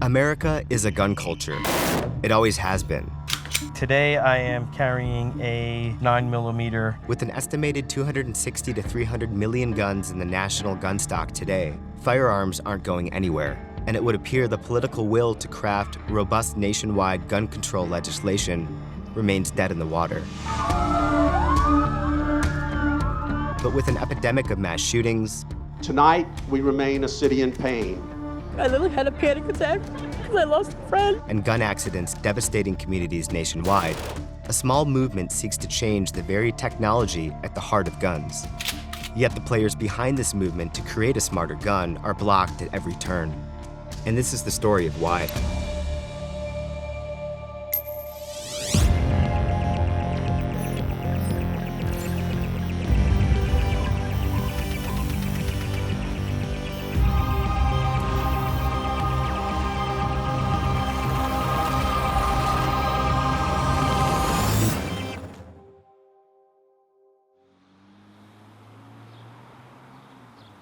America is a gun culture. It always has been. Today I am carrying a 9mm. With an estimated 260 to 300 million guns in the national gun stock today, firearms aren't going anywhere, and it would appear the political will to craft robust nationwide gun control legislation remains dead in the water. But with an epidemic of mass shootings, tonight we remain a city in pain. I literally had a panic attack because I lost a friend. And gun accidents devastating communities nationwide, a small movement seeks to change the very technology at the heart of guns. Yet the players behind this movement to create a smarter gun are blocked at every turn. And this is the story of why.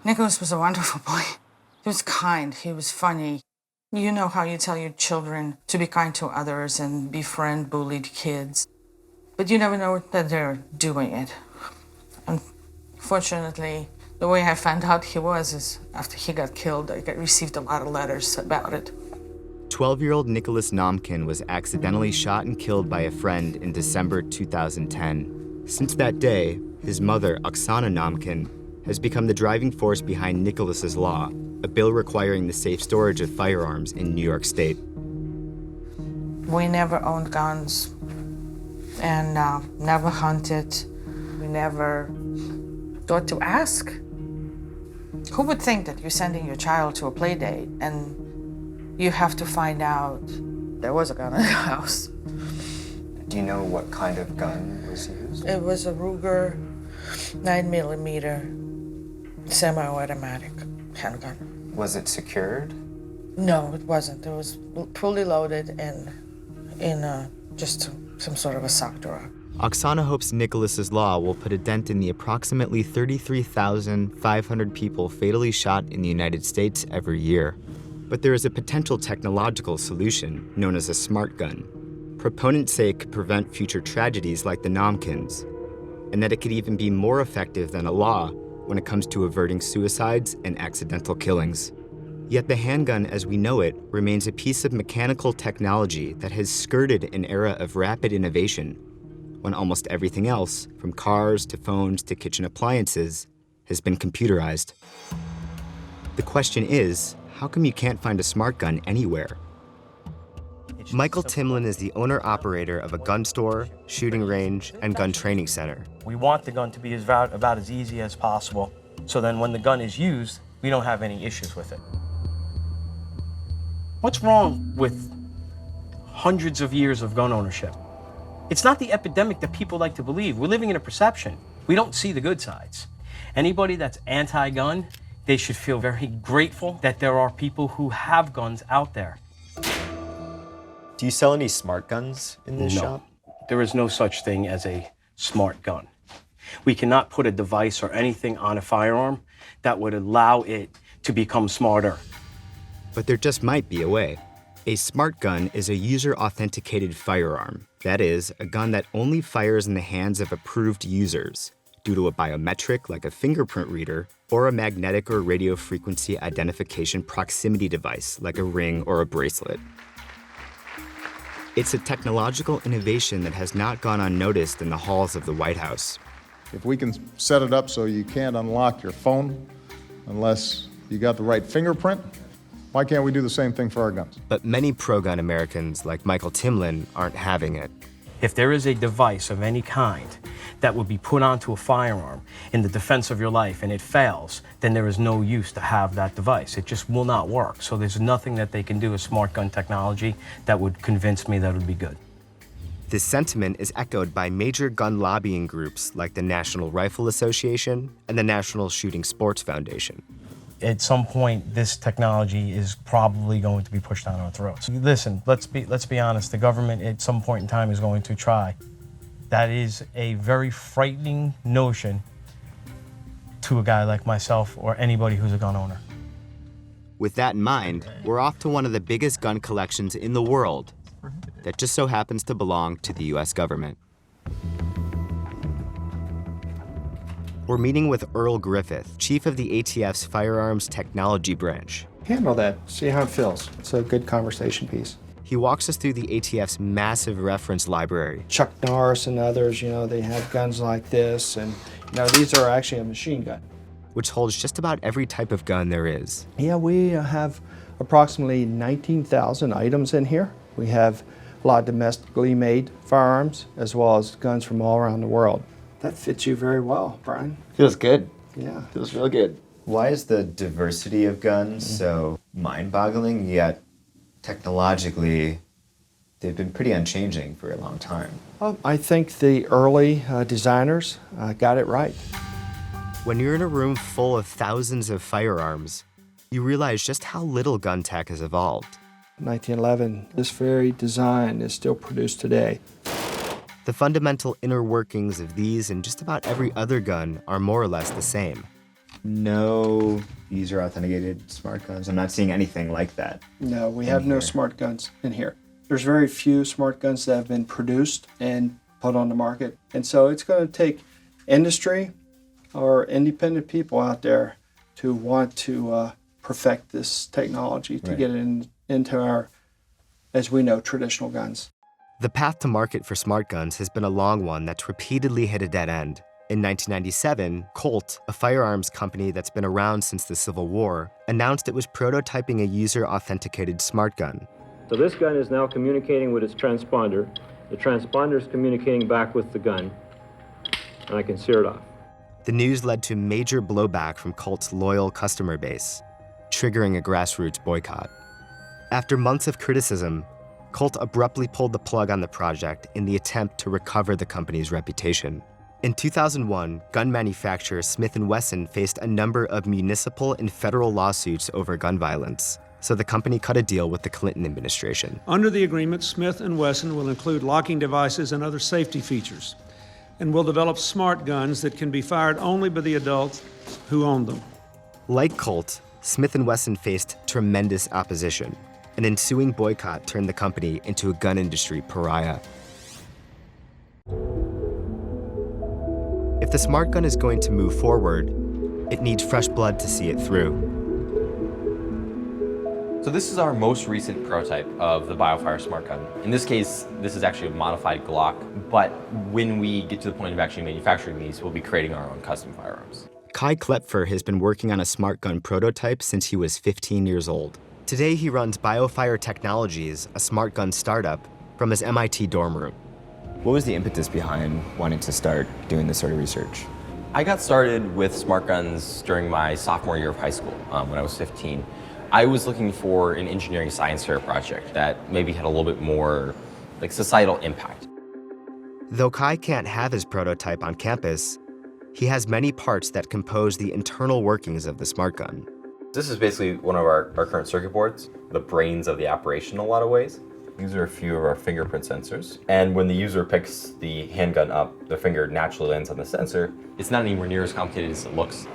Nicholas was a wonderful boy. He was kind, he was funny. You know how you tell your children to be kind to others and befriend bullied kids, but you never know that they're doing it. Unfortunately, the way I found out he was is after he got killed, I received a lot of letters about it. 12-year-old Nicholas Nomkin was accidentally shot and killed by a friend in December 2010. Since that day, his mother, Oksana Nomkin, has become the driving force behind Nicholas's Law, a bill requiring the safe storage of firearms in New York State. We never owned guns and never hunted. We never thought to ask. Who would think that you're sending your child to a play date and you have to find out there was a gun in the house? Do you know what kind of gun was used? It was a Ruger 9mm semi-automatic handgun. Was it secured? No, it wasn't. It was fully loaded and in just some sort of a sock drawer. Oksana hopes Nicholas's Law will put a dent in the approximately 33,500 people fatally shot in the United States every year. But there is a potential technological solution known as a smart gun. Proponents say it could prevent future tragedies like the Nomkins, and that it could even be more effective than a law when it comes to averting suicides and accidental killings. Yet the handgun as we know it remains a piece of mechanical technology that has skirted an era of rapid innovation, when almost everything else, from cars to phones to kitchen appliances, has been computerized. The question is, how come you can't find a smart gun anywhere? Michael Timlin is the owner-operator of a gun store, shooting range, and gun training center. We want the gun to be about as easy as possible, so then when the gun is used, we don't have any issues with it. What's wrong with hundreds of years of gun ownership? It's not the epidemic that people like to believe. We're living in a perception. We don't see the good sides. Anybody that's anti-gun, they should feel very grateful that there are people who have guns out there. Do you sell any smart guns in this shop? There is no such thing as a smart gun. We cannot put a device or anything on a firearm that would allow it to become smarter. But there just might be a way. A smart gun is a user-authenticated firearm. That is, a gun that only fires in the hands of approved users due to a biometric like a fingerprint reader or a magnetic or radio frequency identification proximity device like a ring or a bracelet. It's a technological innovation that has not gone unnoticed in the halls of the White House. If we can set it up so you can't unlock your phone unless you got the right fingerprint, why can't we do the same thing for our guns? But many pro-gun Americans, like Michael Timlin, aren't having it. If there is a device of any kind that would be put onto a firearm in the defense of your life and it fails, then there is no use to have that device. It just will not work. So there's nothing that they can do with smart gun technology that would convince me that it would be good. This sentiment is echoed by major gun lobbying groups like the National Rifle Association and the National Shooting Sports Foundation. At some point, this technology is probably going to be pushed down our throats. Listen, let's be honest. The government at some point in time is going to try. That is a very frightening notion to a guy like myself or anybody who's a gun owner. With that in mind, we're off to one of the biggest gun collections in the world that just so happens to belong to the US government. We're meeting with Earl Griffith, chief of the ATF's Firearms Technology Branch. Handle that, see how it feels. It's a good conversation piece. He walks us through the ATF's massive reference library. Chuck Norris and others, they have guns like this, and these are actually a machine gun. Which holds just about every type of gun there is. Yeah, we have approximately 19,000 items in here. We have a lot of domestically made firearms, as well as guns from all around the world. That fits you very well, Brian. Feels good. Yeah. Feels real good. Why is the diversity of guns so mind-boggling, yet technologically they've been pretty unchanging for a long time? I think the early designers got it right. When you're in a room full of thousands of firearms, you realize just how little gun tech has evolved. 1911, this very design is still produced today. The fundamental inner workings of these and just about every other gun are more or less the same. No user authenticated smart guns. I'm not seeing anything like that. No, we have no smart guns in here. There's very few smart guns that have been produced and put on the market. And so it's going to take industry or independent people out there to want to perfect this technology to get it into our, as we know, traditional guns. The path to market for smart guns has been a long one that's repeatedly hit a dead end. In 1997, Colt, a firearms company that's been around since the Civil War, announced it was prototyping a user-authenticated smart gun. So this gun is now communicating with its transponder. The transponder is communicating back with the gun, and I can sear it off. The news led to major blowback from Colt's loyal customer base, triggering a grassroots boycott. After months of criticism, Colt abruptly pulled the plug on the project in the attempt to recover the company's reputation. In 2001, gun manufacturer Smith & Wesson faced a number of municipal and federal lawsuits over gun violence, so the company cut a deal with the Clinton administration. Under the agreement, Smith & Wesson will include locking devices and other safety features, and will develop smart guns that can be fired only by the adults who own them. Like Colt, Smith & Wesson faced tremendous opposition. An ensuing boycott turned the company into a gun industry pariah. If the smart gun is going to move forward, it needs fresh blood to see it through. So this is our most recent prototype of the BioFire smart gun. In this case, this is actually a modified Glock, but when we get to the point of actually manufacturing these, we'll be creating our own custom firearms. Kai Klepfer has been working on a smart gun prototype since he was 15 years old. Today, he runs Biofire Technologies, a smart gun startup, from his MIT dorm room. What was the impetus behind wanting to start doing this sort of research? I got started with smart guns during my sophomore year of high school, when I was 15. I was looking for an engineering science fair project that maybe had a little bit more societal impact. Though Kai can't have his prototype on campus, he has many parts that compose the internal workings of the smart gun. This is basically one of our current circuit boards, the brains of the operation in a lot of ways. These are a few of our fingerprint sensors. And when the user picks the handgun up, the finger naturally lands on the sensor. It's not anywhere near as complicated as it looks.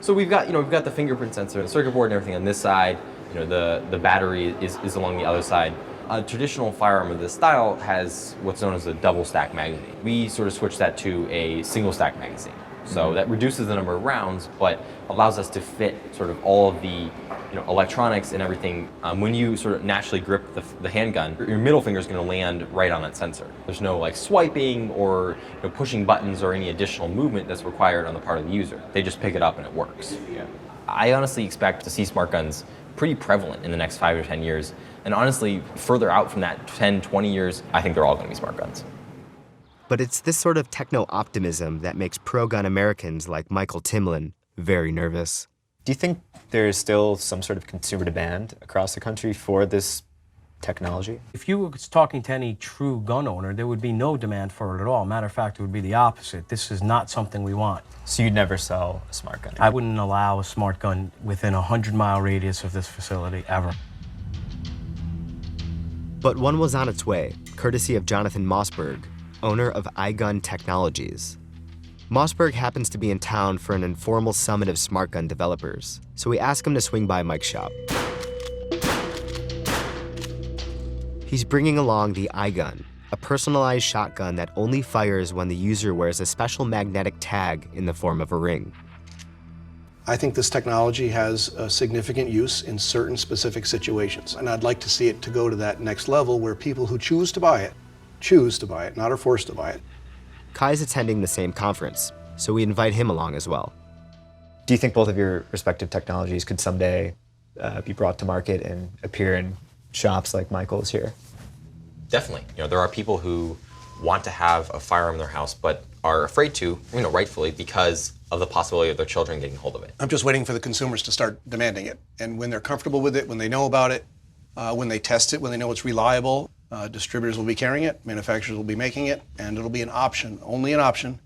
So we've got the fingerprint sensor, the circuit board and everything on this side. The battery is along the other side. A traditional firearm of this style has what's known as a double stack magazine. We sort of switched that to a single stack magazine. So that reduces the number of rounds, but allows us to fit sort of all of the electronics and everything. When you sort of naturally grip the handgun, your middle finger is going to land right on that sensor. There's no swiping or pushing buttons or any additional movement that's required on the part of the user. They just pick it up and it works. Yeah. I honestly expect to see smart guns pretty prevalent in the next 5 or 10 years. And honestly, further out from that 10, 20 years, I think they're all going to be smart guns. But it's this sort of techno-optimism that makes pro-gun Americans like Michael Timlin very nervous. Do you think there is still some sort of consumer demand across the country for this technology? If you were talking to any true gun owner, there would be no demand for it at all. Matter of fact, it would be the opposite. This is not something we want. So you'd never sell a smart gun? I wouldn't allow a smart gun within a 100-mile radius of this facility, ever. But one was on its way, courtesy of Jonathan Mossberg, owner of iGun Technologies. Mossberg happens to be in town for an informal summit of smart gun developers, so we ask him to swing by Mike's shop. He's bringing along the iGun, a personalized shotgun that only fires when the user wears a special magnetic tag in the form of a ring. I think this technology has a significant use in certain specific situations, and I'd like to see it to go to that next level where people who choose to buy it, not are forced to buy it. Kai's attending the same conference, so we invite him along as well. Do you think both of your respective technologies could someday be brought to market and appear in shops like Michael's here? Definitely. There are people who want to have a firearm in their house, but are afraid to, rightfully, because of the possibility of their children getting hold of it. I'm just waiting for the consumers to start demanding it. And when they're comfortable with it, when they know about it, when they test it, when they know it's reliable, distributors will be carrying it, manufacturers will be making it, and it'll be an option, only an option.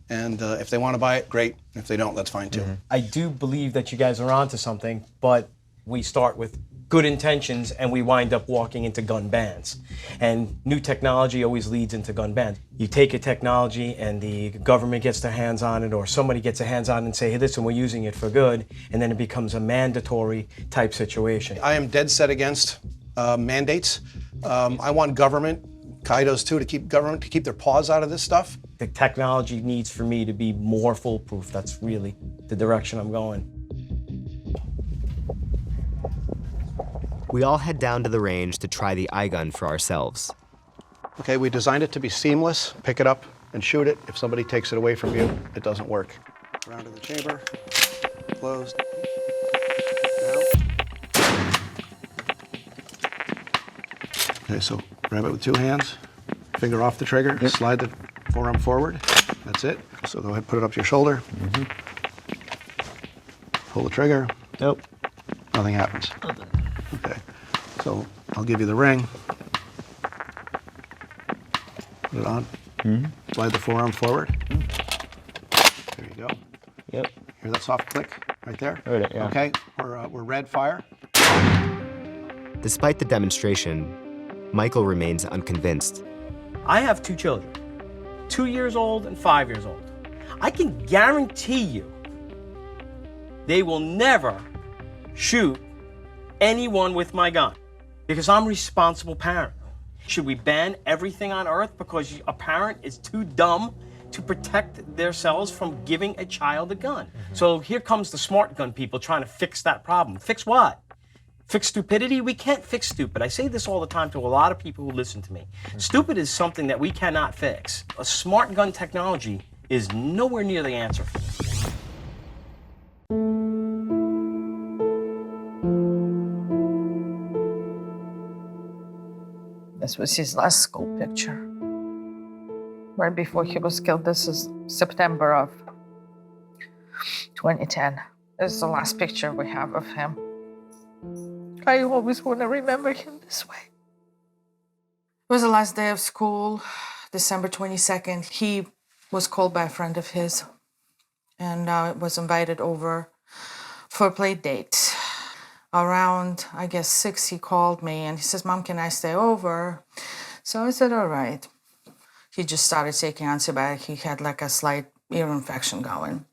And if they want to buy it, great. If they don't, that's fine too. I do believe that you guys are onto something, but we start with good intentions and we wind up walking into gun bans. And new technology always leads into gun bans. You take a technology and the government gets their hands on it, or somebody gets their hands on it and say, hey, listen, we're using it for good, and then it becomes a mandatory type situation. I am dead set against mandates. I want government, Kai does too, to keep their paws out of this stuff. The technology needs for me to be more foolproof. That's really the direction I'm going. We all head down to the range to try the iGun for ourselves. Okay, we designed it to be seamless. Pick it up and shoot it. If somebody takes it away from you, it doesn't work. Around in the chamber, closed. Now. Okay, so grab it with two hands, finger off the trigger, slide the forearm forward. That's it. So go ahead, put it up to your shoulder. Pull the trigger. Nope. Nothing happens. Okay, so I'll give you the ring. Put it on. Slide the forearm forward. There you go. Yep. Hear that soft click right there? Heard it, yeah. Okay, we're red fire. Despite the demonstration, Michael remains unconvinced. I have two children, 2 years old and 5 years old. I can guarantee you they will never shoot anyone with my gun because I'm a responsible parent. Should we ban everything on earth because a parent is too dumb to protect themselves from giving a child a gun? So here comes the smart gun people trying to fix that problem. Fix what? Fix stupidity? We can't fix stupid. I say this all the time to a lot of people who listen to me. Stupid is something that we cannot fix. A smart gun technology is nowhere near the answer. This was his last school picture. Right before he was killed. This is September of 2010. This is the last picture we have of him. I always want to remember him this way. It was the last day of school, December 22nd. He was called by a friend of his and was invited over for a play date. Around, I guess, 6, he called me and he says, Mom, can I stay over? So I said, all right. He just started taking antibiotics. He had like a slight ear infection going.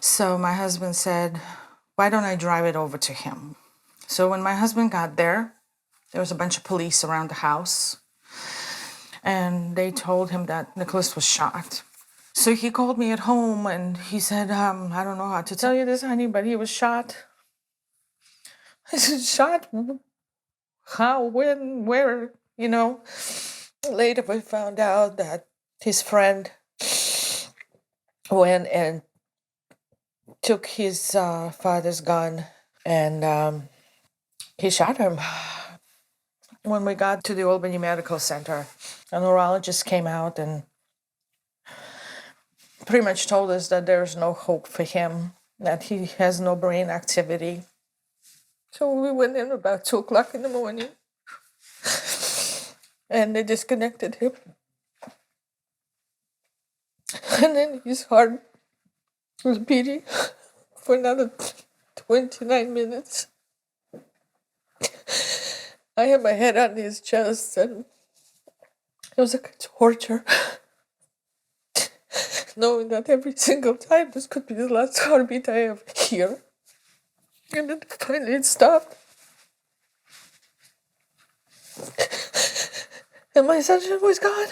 So my husband said, why don't I drive it over to him? So when my husband got there was a bunch of police around the house. And they told him that Nicholas was shot. So he called me at home and he said, I don't know how to tell you this, honey, but he was shot. I said, shot? How, when, where, you know? Later we found out that his friend went and took his father's gun and he shot him. When we got to the Albany Medical Center, a neurologist came out and pretty much told us that there's no hope for him, that he has no brain activity. So we went in about 2 o'clock in the morning and they disconnected him. And then his heart was beating for another 29 minutes. I had my head on his chest and it was like torture. knowing that every single time this could be the last heartbeat I ever hear. And then finally it stopped. And my sunshine was gone.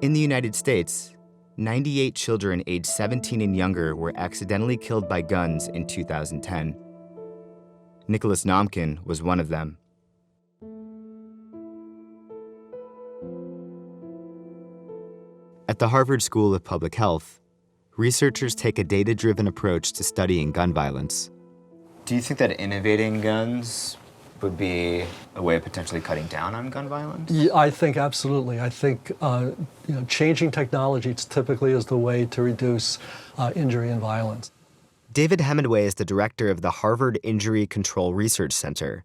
In the United States, 98 children aged 17 and younger were accidentally killed by guns in 2010. Nicholas Nomkin was one of them. At the Harvard School of Public Health, researchers take a data-driven approach to studying gun violence. Do you think that innovating guns would be a way of potentially cutting down on gun violence? Yeah, I think absolutely. I think changing technology typically is the way to reduce injury and violence. David Hemingway is the director of the Harvard Injury Control Research Center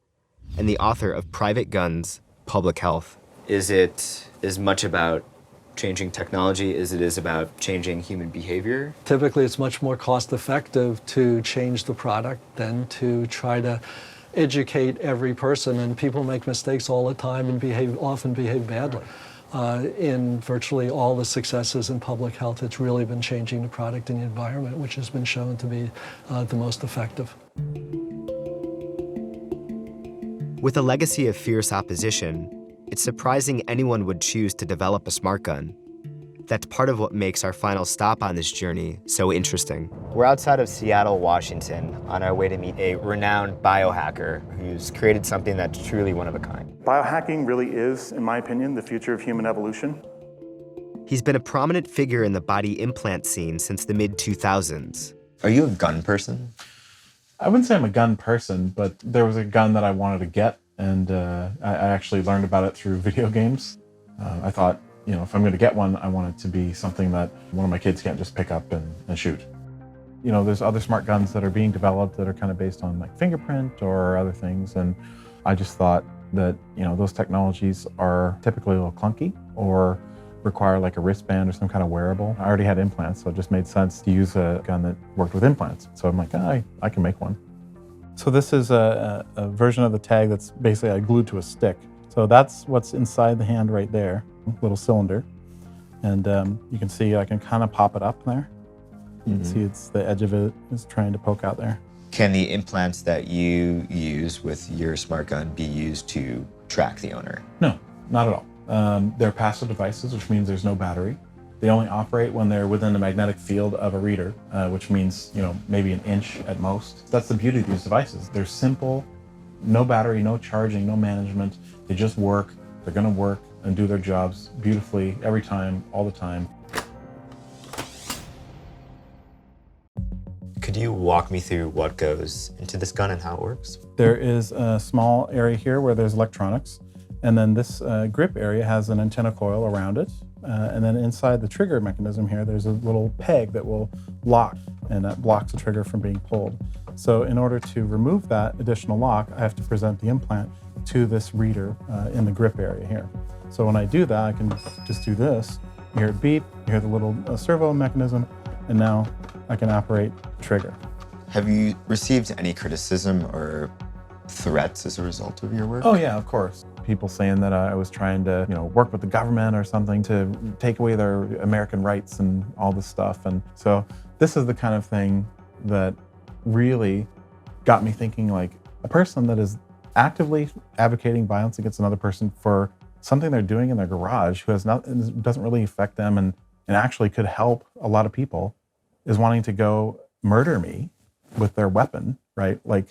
and the author of Private Guns, Public Health. Is it as much about changing technology as it is about changing human behavior? Typically, it's much more cost-effective to change the product than to try to educate every person, and people make mistakes all the time and often behave badly. In virtually all the successes in public health, it's really been changing the product and the environment, which has been shown to be the most effective. With a legacy of fierce opposition, it's surprising anyone would choose to develop a smart gun. That's part of what makes our final stop on this journey so interesting. We're outside of Seattle, Washington, on our way to meet a renowned biohacker who's created something that's truly one of a kind. Biohacking really is, in my opinion, the future of human evolution. He's been a prominent figure in the body implant scene since the mid-2000s. Are you a gun person? I wouldn't say I'm a gun person, but there was a gun that I wanted to get, and I actually learned about it through video games. I thought, you know, if I'm going to get one, I want it to be something that one of my kids can't just pick up and shoot. You know, there's other smart guns that are being developed that are kind of based on like fingerprint or other things, and I just thought that, you know, those technologies are typically a little clunky or require like a wristband or some kind of wearable. I already had implants, so it just made sense to use a gun that worked with implants. So I'm like, I can make one. So this is a version of the tag that's basically glued to a stick. So that's what's inside the hand right there, little cylinder. And you can see I can kind of pop it up there. You can see it's the edge of it is trying to poke out there. Can the implants that you use with your smart gun be used to track the owner? No, not at all. They're passive devices, which means there's no battery. They only operate when they're within the magnetic field of a reader, which means, you know, maybe an inch at most. That's the beauty of these devices. They're simple, no battery, no charging, no management. They just work. They're going to work and do their jobs beautifully every time, all the time. Could you walk me through what goes into this gun and how it works? There is a small area here where there's electronics, and then this grip area has an antenna coil around it. And then inside the trigger mechanism here, there's a little peg that will lock, and that blocks the trigger from being pulled. So in order to remove that additional lock, I have to present the implant to this reader in the grip area here. So when I do that, I can just do this. You hear it beep, you hear the little servo mechanism, and now I can operate the trigger. Have you received any criticism or threats as a result of your work? Oh yeah, of course. People saying that I was trying to, you know, work with the government or something to take away their American rights and all this stuff. And so this is the kind of thing that really got me thinking, like, a person that is actively advocating violence against another person for something they're doing in their garage who has doesn't really affect them and actually could help a lot of people is wanting to go murder me with their weapon, right? Like,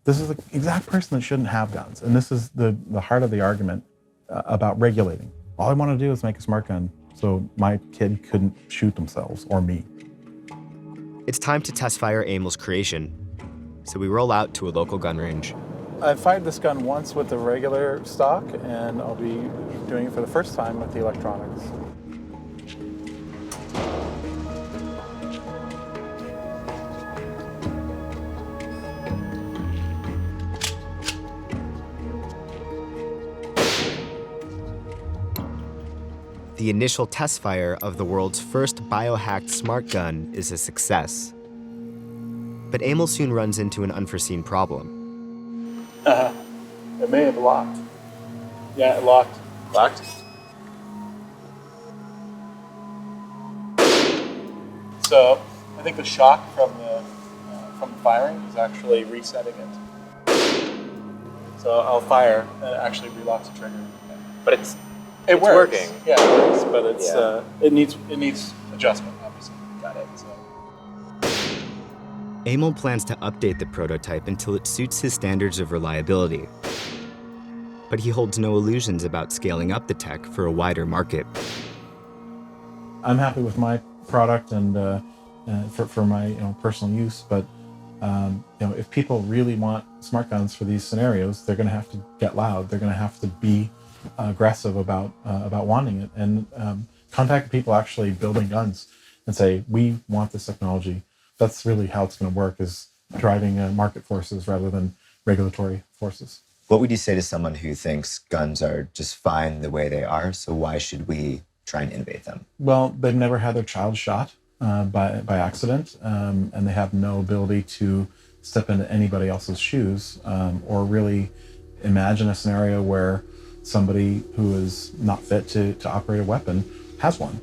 this is the exact person that shouldn't have guns. And this is the heart of the argument about regulating. All I want to do is make a smart gun so my kid couldn't shoot themselves or me. It's time to test fire Emil's creation, so we roll out to a local gun range. I've fired this gun once with the regular stock, and I'll be doing it for the first time with the electronics. The initial test fire of the world's first biohacked smart gun is a success. But Emil soon runs into an unforeseen problem. It may have locked. Yeah, locked. Locked? So I think the shock from the firing is actually resetting it. So I'll fire and it actually relocks the trigger. But it's works. working. Yeah, it works, but it's Yeah. it needs adjustment, obviously. Got it. So. Emil plans to update the prototype until it suits his standards of reliability. But he holds no illusions about scaling up the tech for a wider market. I'm happy with my product and for my personal use, but if people really want smart guns for these scenarios, they're going to have to get loud. They're going to have to be aggressive about wanting it, and contact people actually building guns and say, we want this technology. That's really how it's going to work, is driving market forces rather than regulatory forces. What would you say to someone who thinks guns are just fine the way they are, so why should we try and innovate them? Well, they've never had their child shot by accident, and they have no ability to step into anybody else's shoes or really imagine a scenario where somebody who is not fit to operate a weapon has one.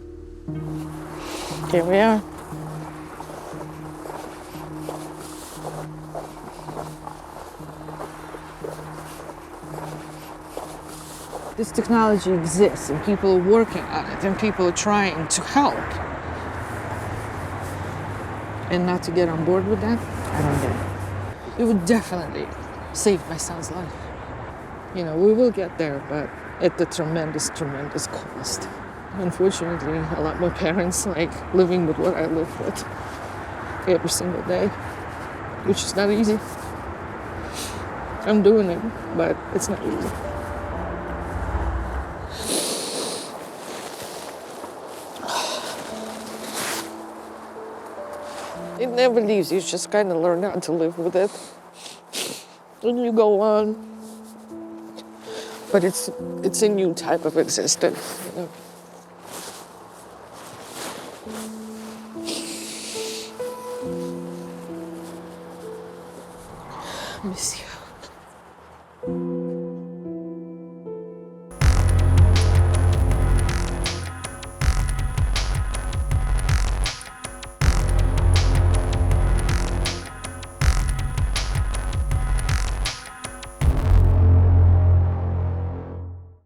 Here we are. This technology exists and people are working on it and people are trying to help. And not to get on board with that, I don't get it. It would definitely save my son's life. We will get there, but at a tremendous, tremendous cost. Unfortunately, a lot more parents like living with what I live with every single day, which is not easy. I'm doing it, but it's not easy. It never leaves. You just kind of learn how to live with it. And you go on. But it's a new type of existence. I miss you.